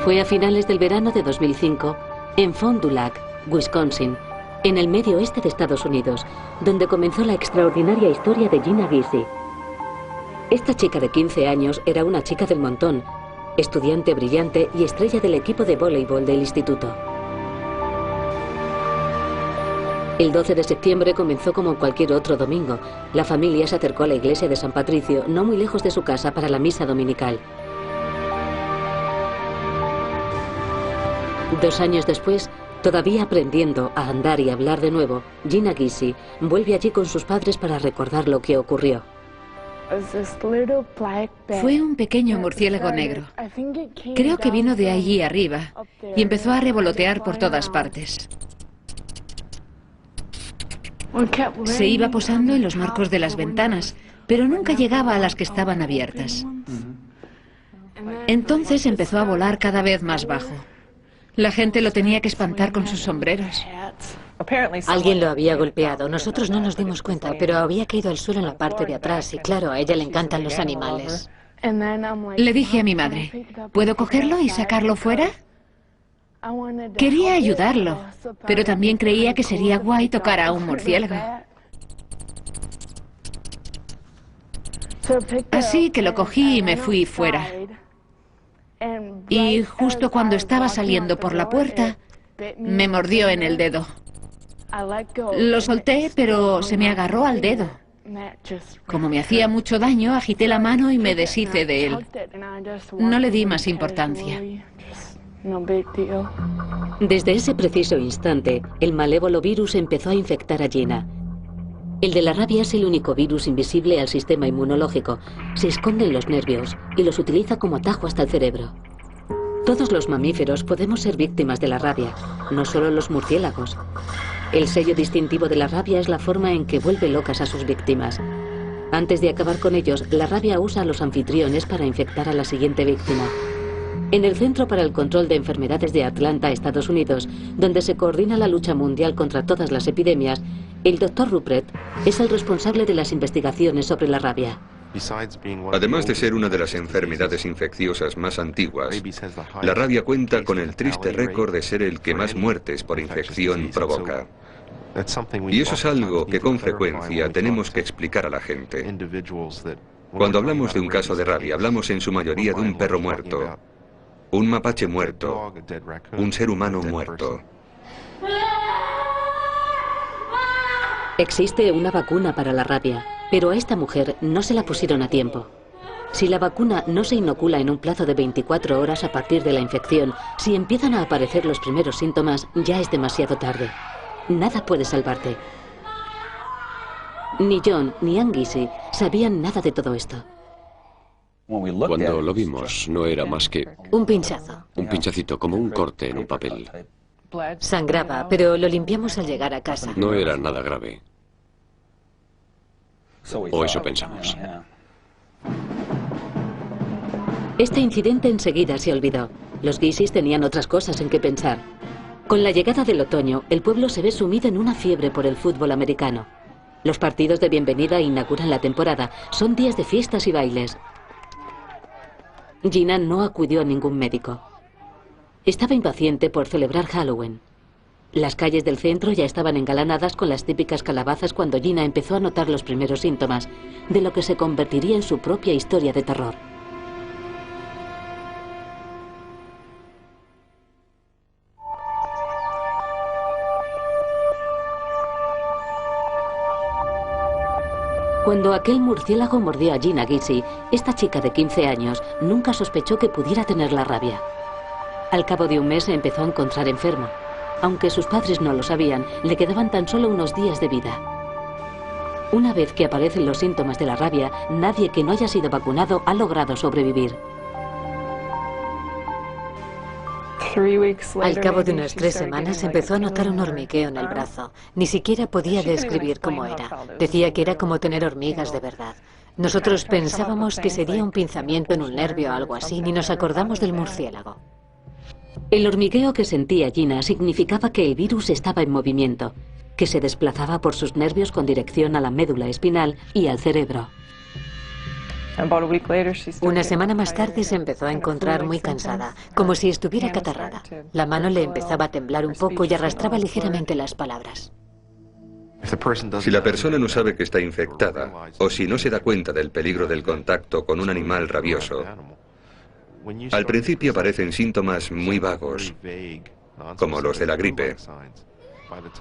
Fue a finales del verano de 2005, en Fond du Lac, Wisconsin, en el medio oeste de Estados Unidos, donde comenzó la extraordinaria historia de Gina Gisi. Esta chica de 15 años era una chica del montón, estudiante brillante y estrella del equipo de voleibol del instituto. El 12 de septiembre comenzó como cualquier otro domingo. La familia se acercó a la iglesia de San Patricio, no muy lejos de su casa, para la misa dominical. 2 años después, todavía aprendiendo a andar y hablar de nuevo, Gina Gisi vuelve allí con sus padres para recordar lo que ocurrió. Fue un pequeño murciélago negro. Creo que vino de allí arriba y empezó a revolotear por todas partes. Se iba posando en los marcos de las ventanas, pero nunca llegaba a las que estaban abiertas. Entonces empezó a volar cada vez más bajo. La gente lo tenía que espantar con sus sombreros. Alguien lo había golpeado. Nosotros no nos dimos cuenta, pero había caído al suelo en la parte de atrás y claro, a ella le encantan los animales. Le dije a mi madre, ¿puedo cogerlo y sacarlo fuera? Quería ayudarlo, pero también creía que sería guay tocar a un murciélago. Así que lo cogí y me fui fuera. Y justo cuando estaba saliendo por la puerta, me mordió en el dedo. Lo solté, pero se me agarró al dedo. Como me hacía mucho daño, agité la mano y me deshice de él. No le di más importancia. Desde ese preciso instante, el malévolo virus empezó a infectar a Gina. El de la rabia es el único virus invisible al sistema inmunológico. Se esconde en los nervios y los utiliza como atajo hasta el cerebro. Todos los mamíferos podemos ser víctimas de la rabia, no solo los murciélagos. El sello distintivo de la rabia es la forma en que vuelve locas a sus víctimas. Antes de acabar con ellos, la rabia usa a los anfitriones para infectar a la siguiente víctima. En el Centro para el Control de Enfermedades de Atlanta, Estados Unidos, donde se coordina la lucha mundial contra todas las epidemias, el Dr. Ruprecht es el responsable de las investigaciones sobre la rabia. Además de ser una de las enfermedades infecciosas más antiguas, la rabia cuenta con el triste récord de ser el que más muertes por infección provoca. Y eso es algo que con frecuencia tenemos que explicar a la gente. Cuando hablamos de un caso de rabia, hablamos en su mayoría de un perro muerto, un mapache muerto, un ser humano muerto. Existe una vacuna para la rabia, pero a esta mujer no se la pusieron a tiempo. Si la vacuna no se inocula en un plazo de 24 horas a partir de la infección, si empiezan a aparecer los primeros síntomas, ya es demasiado tarde. Nada puede salvarte. Ni John ni Ann Gisi sabían nada de todo esto. Cuando lo vimos, no era más que Un pinchazo. un pinchacito, como un corte en un papel. Sangraba, pero lo limpiamos al llegar a casa. No era nada grave. O eso pensamos. Este incidente enseguida se olvidó. Los Gisis tenían otras cosas en que pensar. Con la llegada del otoño, el pueblo se ve sumido en una fiebre por el fútbol americano. Los partidos de bienvenida inauguran la temporada. Son días de fiestas y bailes. Gina no acudió a ningún médico. Estaba impaciente por celebrar Halloween. Las calles del centro ya estaban engalanadas con las típicas calabazas cuando Gina empezó a notar los primeros síntomas de lo que se convertiría en su propia historia de terror. Cuando aquel murciélago mordió a Gina Gisi, esta chica de 15 años nunca sospechó que pudiera tener la rabia. Al cabo de un mes se empezó a encontrar enferma. Aunque sus padres no lo sabían, le quedaban tan solo unos días de vida. Una vez que aparecen los síntomas de la rabia, nadie que no haya sido vacunado ha logrado sobrevivir. Al cabo de unas 3 semanas empezó a notar un hormigueo en el brazo. Ni siquiera podía describir cómo era. Decía que era como tener hormigas de verdad. Nosotros pensábamos que sería un pinzamiento en un nervio o algo así, ni nos acordamos del murciélago. El hormigueo que sentía Gina significaba que el virus estaba en movimiento, que se desplazaba por sus nervios con dirección a la médula espinal y al cerebro. Una semana más tarde se empezó a encontrar muy cansada, como si estuviera catarrada. La mano le empezaba a temblar un poco y arrastraba ligeramente las palabras. Si la persona no sabe que está infectada, o si no se da cuenta del peligro del contacto con un animal rabioso, al principio aparecen síntomas muy vagos, como los de la gripe.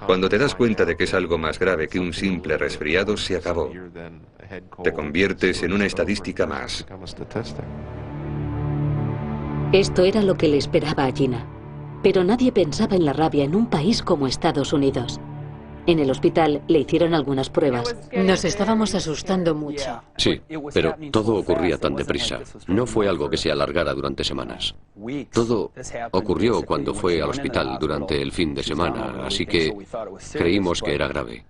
Cuando te das cuenta de que es algo más grave que un simple resfriado, se acabó. Te conviertes en una estadística más. Esto era lo que le esperaba a Gina. Pero nadie pensaba en la rabia en un país como Estados Unidos. En el hospital le hicieron algunas pruebas. Nos estábamos asustando mucho. Sí, pero todo ocurría tan deprisa. No fue algo que se alargara durante semanas. Todo ocurrió cuando fue al hospital durante el fin de semana, así que creímos que era grave.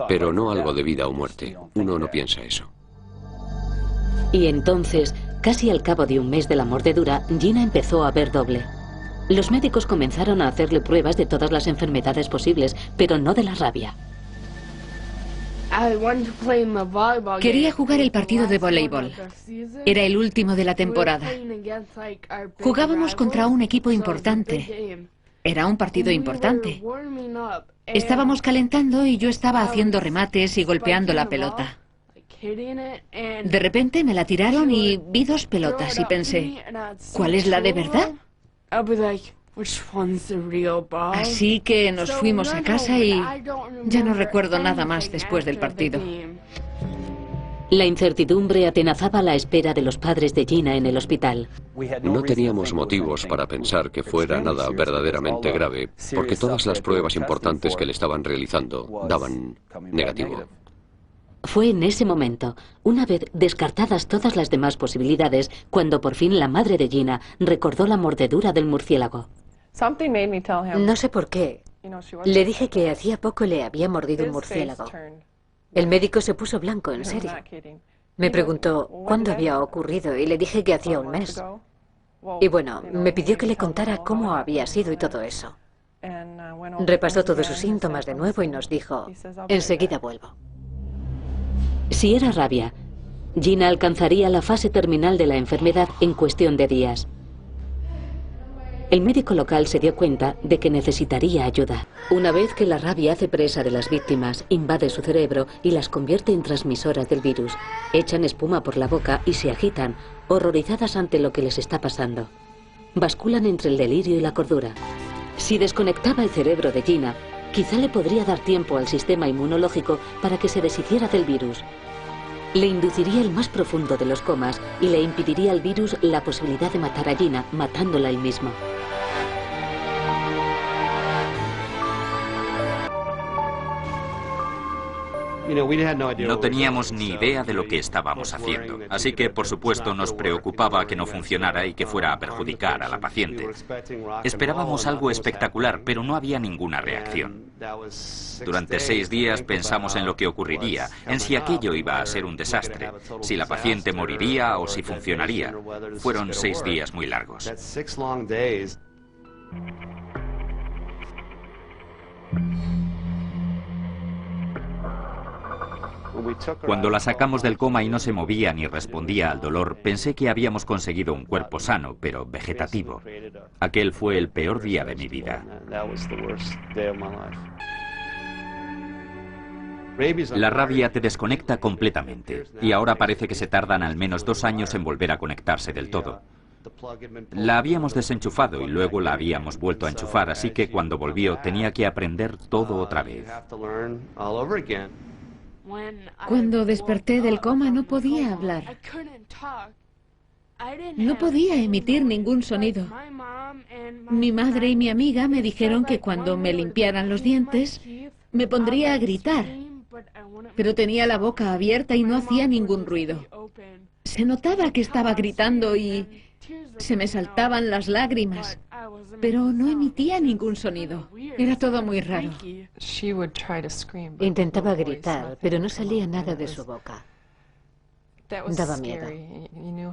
Pero no algo de vida o muerte. Uno no piensa eso. Y entonces, casi al cabo de un mes de la mordedura, Gina empezó a ver doble. Los médicos comenzaron a hacerle pruebas de todas las enfermedades posibles, pero no de la rabia. Quería jugar el partido de voleibol. Era el último de la temporada. Jugábamos contra un equipo importante. Era un partido importante. Estábamos calentando y yo estaba haciendo remates y golpeando la pelota. De repente me la tiraron y vi dos pelotas y pensé, ¿cuál es la de verdad? Así que nos fuimos a casa y ya no recuerdo nada más después del partido. La incertidumbre atenazaba la espera de los padres de Gina en el hospital. No teníamos motivos para pensar que fuera nada verdaderamente grave, porque todas las pruebas importantes que le estaban realizando daban negativo. Fue en ese momento, una vez descartadas todas las demás posibilidades, cuando por fin la madre de Gina recordó la mordedura del murciélago. No sé por qué. Le dije que hacía poco le había mordido un murciélago. El médico se puso blanco, en serio. Me preguntó cuándo había ocurrido y le dije que hacía un mes. Y bueno, me pidió que le contara cómo había sido y todo eso. Repasó todos sus síntomas de nuevo y nos dijo, enseguida vuelvo. Si era rabia, Gina alcanzaría la fase terminal de la enfermedad en cuestión de días. El médico local se dio cuenta de que necesitaría ayuda. Una vez que la rabia hace presa de las víctimas, invade su cerebro y las convierte en transmisoras del virus. Echan espuma por la boca y se agitan, horrorizadas ante lo que les está pasando. Basculan entre el delirio y la cordura. Si desconectaba el cerebro de Gina, quizá le podría dar tiempo al sistema inmunológico para que se deshiciera del virus. Le induciría el más profundo de los comas y le impediría al virus la posibilidad de matar a Gina, matándola él mismo. No teníamos ni idea de lo que estábamos haciendo, así que por supuesto nos preocupaba que no funcionara y que fuera a perjudicar a la paciente. Esperábamos algo espectacular, pero no había ninguna reacción. Durante 6 días pensamos en lo que ocurriría, en si aquello iba a ser un desastre, si la paciente moriría o si funcionaría. Fueron 6 días muy largos. Cuando la sacamos del coma y no se movía ni respondía al dolor, pensé que habíamos conseguido un cuerpo sano, pero vegetativo. Aquel fue el peor día de mi vida. La rabia te desconecta completamente, y ahora parece que se tardan al menos 2 años en volver a conectarse del todo. La habíamos desenchufado y luego la habíamos vuelto a enchufar, así que cuando volvió tenía que aprender todo otra vez. Cuando desperté del coma no podía hablar. No podía emitir ningún sonido. Mi madre y mi amiga me dijeron que cuando me limpiaran los dientes me pondría a gritar, pero tenía la boca abierta y no hacía ningún ruido. Se notaba que estaba gritando y se me saltaban las lágrimas, pero no emitía ningún sonido. Era todo muy raro. Intentaba gritar, pero no salía nada de su boca. Daba miedo.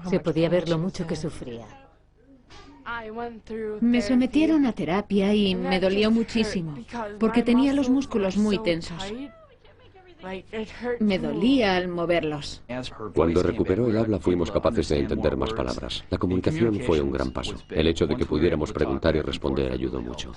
Se podía ver lo mucho que sufría. Me sometieron a terapia y me dolió muchísimo, porque tenía los músculos muy tensos. Me dolía al moverlos. Cuando recuperó el habla fuimos capaces de entender más palabras. La comunicación fue un gran paso. El hecho de que pudiéramos preguntar y responder ayudó mucho.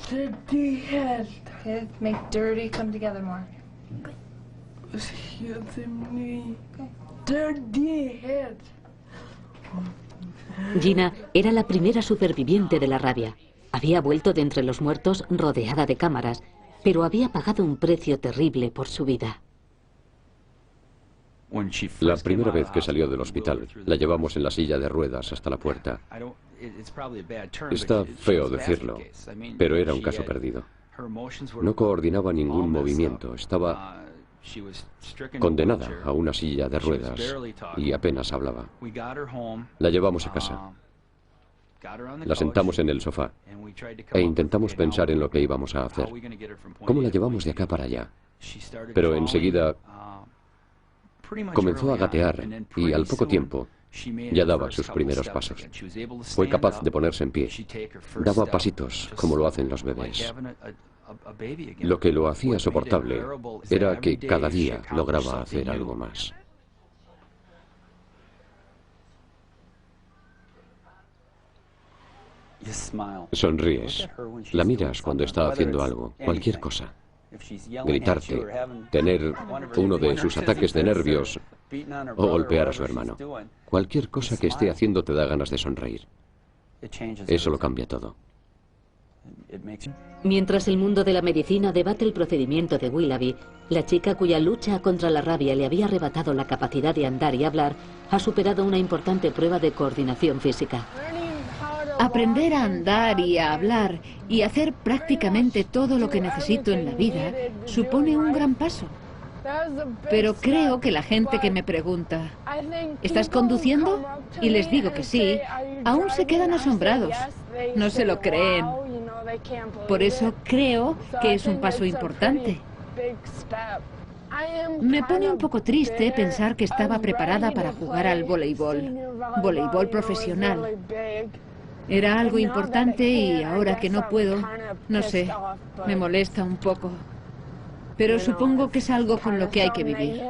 Gina era la primera superviviente de la rabia. Había vuelto de entre los muertos rodeada de cámaras, pero había pagado un precio terrible por su vida. La primera vez que salió del hospital, la llevamos en la silla de ruedas hasta la puerta. Está feo decirlo, pero era un caso perdido. No coordinaba ningún movimiento, estaba condenada a una silla de ruedas y apenas hablaba. La llevamos a casa. La sentamos en el sofá e intentamos pensar en lo que íbamos a hacer. ¿Cómo la llevamos de acá para allá? Pero enseguida comenzó a gatear y al poco tiempo ya daba sus primeros pasos. Fue capaz de ponerse en pie. Daba pasitos como lo hacen los bebés. Lo que lo hacía soportable era que cada día lograba hacer algo más. Sonríes. La miras cuando está haciendo algo, cualquier cosa. Gritarte, tener uno de sus ataques de nervios o golpear a su hermano. Cualquier cosa que esté haciendo te da ganas de sonreír. Eso lo cambia todo. Mientras el mundo de la medicina debate el procedimiento de Willoughby, la chica cuya lucha contra la rabia le había arrebatado la capacidad de andar y hablar ha superado una importante prueba de coordinación física. Aprender a andar y a hablar y hacer prácticamente todo lo que necesito en la vida supone un gran paso. Pero creo que la gente que me pregunta, ¿estás conduciendo? Y les digo que sí, aún se quedan asombrados. No se lo creen. Por eso creo que es un paso importante. Me pone un poco triste pensar que estaba preparada para jugar al voleibol profesional. Era algo importante y ahora que no puedo, no sé, me molesta un poco. Pero supongo que es algo con lo que hay que vivir.